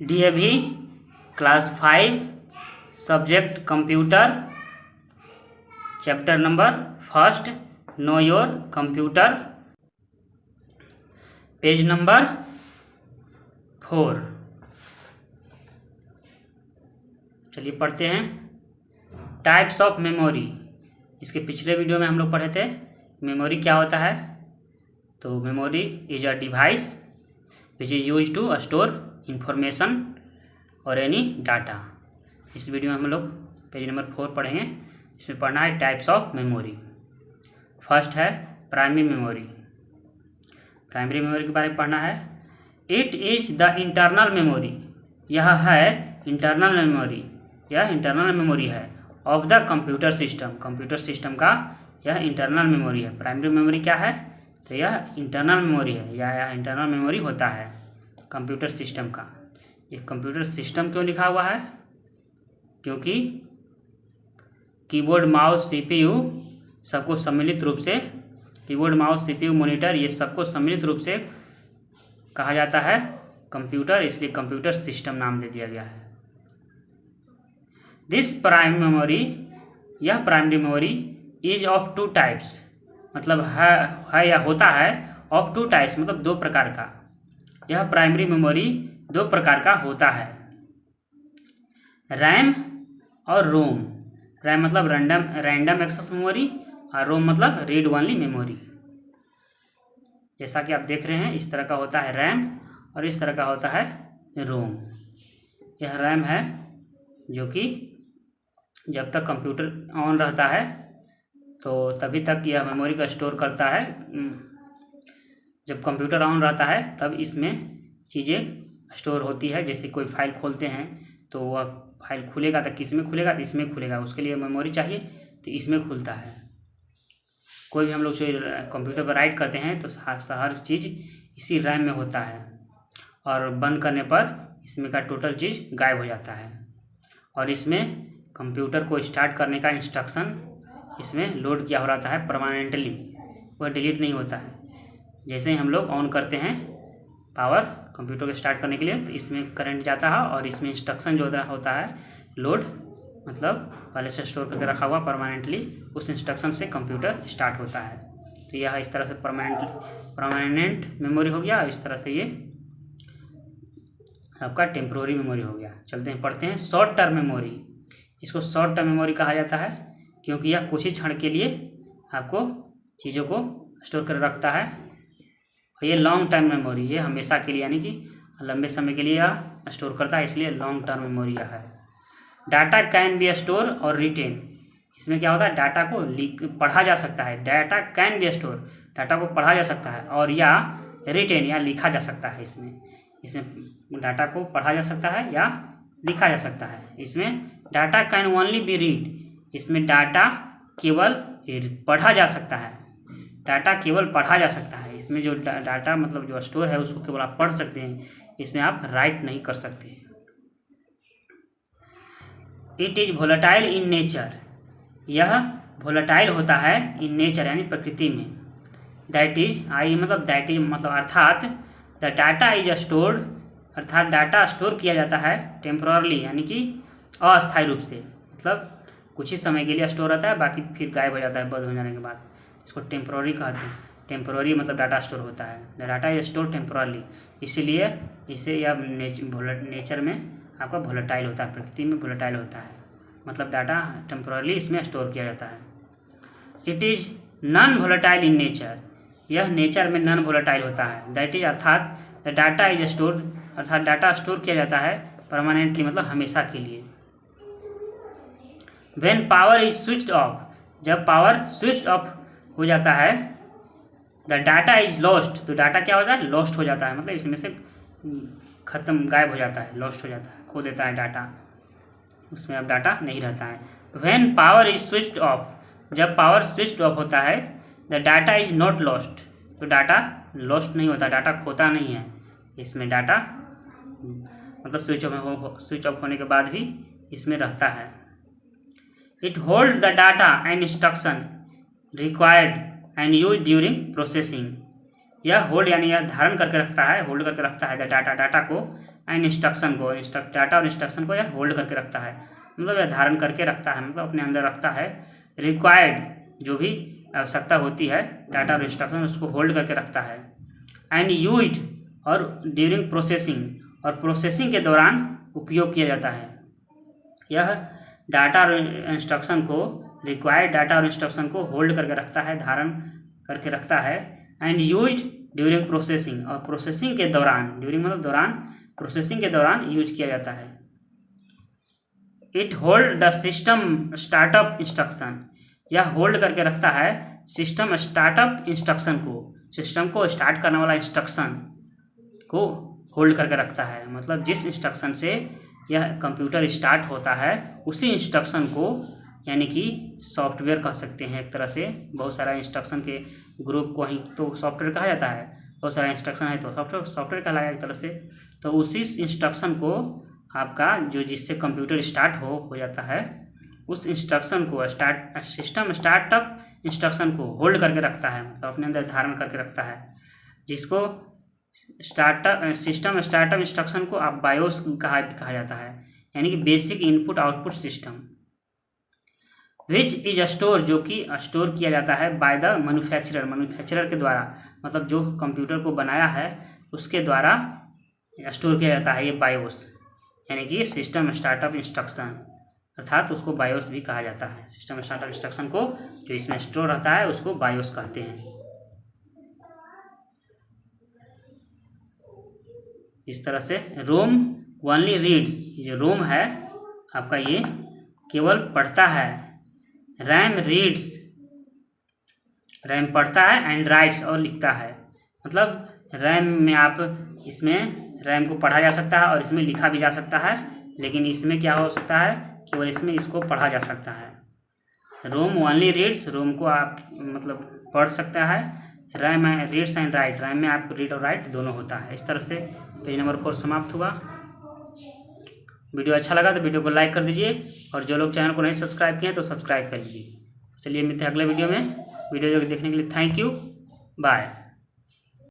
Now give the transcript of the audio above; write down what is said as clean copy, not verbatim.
DAV class 5 subject computer chapter number first know your computer page number 4। चलिए पढ़ते हैं। Types of memory. इसके पिछले वीडियो में हम लोग पढ़े थे मेमोरी क्या होता है। तो memory is a device which is use to store information और एनी डाटा। इस वीडियो में हम लोग पेज नंबर 4 पढ़ेंगे। इसमें पढ़ना है टाइप्स ऑफ मेमोरी। फर्स्ट है प्राइमरी मेमोरी। प्राइमरी मेमोरी के बारे में पढ़ना है। It is the internal memory. यह है इंटरनल मेमोरी। यह इंटरनल मेमोरी है of the computer system. Computer system का यह इंटरनल मेमोरी है। प्राइमरी मेमोरी क्या है? तो यह इंटरनल मेमोरी है या यह इंटरनल मेमोरी होता है कंप्यूटर सिस्टम का। ये कंप्यूटर सिस्टम क्यों लिखा हुआ है? क्योंकि कीबोर्ड माउस CPU सबको सम्मिलित रूप से कीबोर्ड माउस CPU मॉनिटर ये सबको सम्मिलित रूप से कहा जाता है कंप्यूटर, इसलिए कंप्यूटर सिस्टम नाम दे दिया गया है। दिस प्राइम मेमोरी, यह primary memory is of 2 types, मतलब है या होता है ऑफ 2 टाइप्स, मतलब 2 प्रकार का। यह प्राइमरी मेमोरी 2 प्रकार का होता है, रैम और रोम। रैम मतलब रैंडम एक्सेस मेमोरी और रोम मतलब रीड ओनली मेमोरी। जैसा कि आप देख रहे हैं इस तरह का होता है रैम और इस तरह का होता है रोम। यह रैम है जो कि जब तक कंप्यूटर ऑन रहता है तो तभी तक यह मेमोरी का स्टोर करता है। जब कंप्यूटर ऑन रहता है तब इसमें चीज़ें स्टोर होती है। जैसे कोई फाइल खोलते हैं तो वह फाइल खुलेगा तो किस में खुलेगा? तो इसमें खुलेगा। उसके लिए मेमोरी चाहिए तो इसमें खुलता है। कोई भी हम लोग जो कंप्यूटर पर राइट करते हैं तो हर चीज़ इसी रैम में होता है और बंद करने पर इसमें का टोटल चीज़ गायब हो जाता है। और इसमें कंप्यूटर को स्टार्ट करने का इंस्ट्रक्शन इसमें लोड किया हो रहता है परमानेंटली, वह डिलीट नहीं होता है। जैसे ही हम लोग ऑन करते हैं पावर कंप्यूटर को स्टार्ट करने के लिए तो इसमें करंट जाता है और इसमें इंस्ट्रक्शन जो होता है लोड, मतलब पहले से स्टोर करके रखा हुआ परमानेंटली, उस इंस्ट्रक्शन से कंप्यूटर स्टार्ट होता है। तो यह इस तरह से परमानेंट मेमोरी हो गया। इस तरह से ये आपका टेम्पोररी मेमोरी हो गया। चलते हैं पढ़ते हैं शॉर्ट टर्म मेमोरी। इसको शॉर्ट टर्म मेमोरी कहा जाता है क्योंकि यह कुछ ही क्षण के लिए आपको चीज़ों को स्टोर कर रखता है। और ये लॉन्ग टर्म मेमोरी, ये हमेशा के लिए यानी कि लंबे समय के लिए यह स्टोर करता है, इसलिए लॉन्ग टर्म मेमोरी यह है। डाटा कैन बी स्टोर और रिटेन। इसमें क्या होता है? डाटा को पढ़ा जा सकता है। Data can be store, data को पढ़ा जा सकता है, और या रिटेन या लिखा जा सकता है। इसमें डाटा को पढ़ा जा सकता है या लिखा जा सकता है। इसमें data can only be read, इसमें डाटा केवल पढ़ा जा सकता है। डाटा केवल पढ़ा जा सकता है। इसमें जो डाटा मतलब जो स्टोर है उसको केवल आप पढ़ सकते हैं, इसमें आप राइट नहीं कर सकते। It is volatile in nature, यह वोलेटाइल होता है इन नेचर यानी प्रकृति में। दैट इज मतलब अर्थात द डाटा इज स्टोर्ड, अर्थात डाटा स्टोर किया जाता है टेम्पोरली यानी कि अस्थायी रूप से, मतलब कुछ ही समय के लिए स्टोर रहता है, बाकी फिर गायब हो जाता है बंद हो जाने के बाद। इसको टेम्पोररी कहते हैं। टेम्पोररी मतलब डाटा स्टोर होता है। The data is store temporarily, इसीलिए इसे यह नेचर में आपका वोलेटाइल होता है, प्रकृति में वोलेटाइल होता है, मतलब डाटा टेम्पोरली इसमें स्टोर किया जाता है। It is non volatile in nature, यह नेचर में नॉन वोलेटाइल होता है। दैट इज अर्थात द डाटा इज स्टोर, अर्थात डाटा स्टोर किया जाता है परमानेंटली मतलब हमेशा के लिए। When power is switched off, जब पावर स्विच ऑफ हो जाता है, द डाटा इज लॉस्ट, तो डाटा क्या होता है? लॉस्ट हो जाता है, मतलब इसमें से खत्म गायब हो जाता है, लॉस्ट हो जाता है, खो देता है डाटा, उसमें अब डाटा नहीं रहता है। When power is switched off, जब पावर स्विच्ड ऑफ होता है, the data is not lost, तो डाटा लॉस्ट नहीं होता, डाटा खोता नहीं है। इसमें डाटा मतलब स्विच ऑफ होने के बाद भी इसमें रहता है। It hold the data and instruction required and use during processing, यह होल्ड यानी यह धारण करके रखता है, होल्ड करके रखता है डाटा को एंड इंस्ट्रक्शन को, डाटा और इंस्ट्रक्शन को यह होल्ड करके रखता है, मतलब यह धारण करके रखता है, मतलब अपने अंदर रखता है। रिक्वायर्ड जो भी आवश्यकता होती है डाटा और इंस्ट्रक्शन उसको होल्ड करके रखता है। एंड यूज्ड और ड्यूरिंग प्रोसेसिंग, और प्रोसेसिंग के दौरान उपयोग किया जाता है। यह डाटा और इंस्ट्रक्शन को, रिक्वायर्ड डाटा और इंस्ट्रक्शन को होल्ड करके रखता है, धारण करके रखता है। एंड यूज्ड ड्यूरिंग प्रोसेसिंग, और प्रोसेसिंग के दौरान, ड्यूरिंग मतलब दौरान, प्रोसेसिंग के दौरान यूज किया जाता है। It hold the system startup instruction, यह होल्ड करके रखता है सिस्टम स्टार्टअप इंस्ट्रक्शन को, सिस्टम को स्टार्ट करने वाला इंस्ट्रक्शन को होल्ड करके रखता है, मतलब जिस इंस्ट्रक्शन से यह कंप्यूटर स्टार्ट होता है उसी इंस्ट्रक्शन को, यानी कि सॉफ्टवेयर कह सकते हैं एक तरह से। बहुत सारा इंस्ट्रक्शन के ग्रुप को ही तो सॉफ्टवेयर कहा जाता है, बहुत सारा इंस्ट्रक्शन है तो सॉफ्टवेयर कहलाएगा एक तरह से। तो उसी इंस्ट्रक्शन को आपका जो जिससे कंप्यूटर स्टार्ट हो जाता है उस इंस्ट्रक्शन को सिस्टम स्टार्टअप इंस्ट्रक्शन को होल्ड करके रखता है, मतलब अपने अंदर धारण करके रखता है, जिसको सिस्टम स्टार्टअप इंस्ट्रक्शन को आप बायोस कहा जाता है, यानी कि basic input output system. Which is store, जो कि स्टोर किया जाता है बाय द मैन्युफैक्चरर के द्वारा, मतलब जो कंप्यूटर को बनाया है उसके द्वारा स्टोर किया जाता है ये बायोस, यानी कि सिस्टम स्टार्टअप इंस्ट्रक्शन, अर्थात उसको बायोस भी कहा जाता है। सिस्टम स्टार्टअप इंस्ट्रक्शन को जो इसमें स्टोर रहता है उसको बायोस कहते हैं। इस तरह से रोम ओनली रीड्स, जो रोम है आपका ये केवल पढ़ता है, रैम रीड्स, रैम पढ़ता है, एंड राइट्स और लिखता है, मतलब रैम में आप इसमें रैम को पढ़ा जा सकता है और इसमें लिखा भी जा सकता है, लेकिन इसमें क्या हो सकता है केवल इसमें इसको पढ़ा जा सकता है। रोम ओनली रीड्स, रोम को आप मतलब पढ़ सकता है, RAM reads and right, RAM में आपको रीड और राइट दोनों होता है। इस तरह से पेज नंबर 4 समाप्त हुआ। वीडियो अच्छा लगा तो वीडियो को लाइक कर दीजिए, और जो लोग चैनल को नहीं सब्सक्राइब किए तो सब्सक्राइब कर लीजिए। चलिए मिलते हैं अगले वीडियो में। वीडियो देखने के लिए थैंक यू, बाय।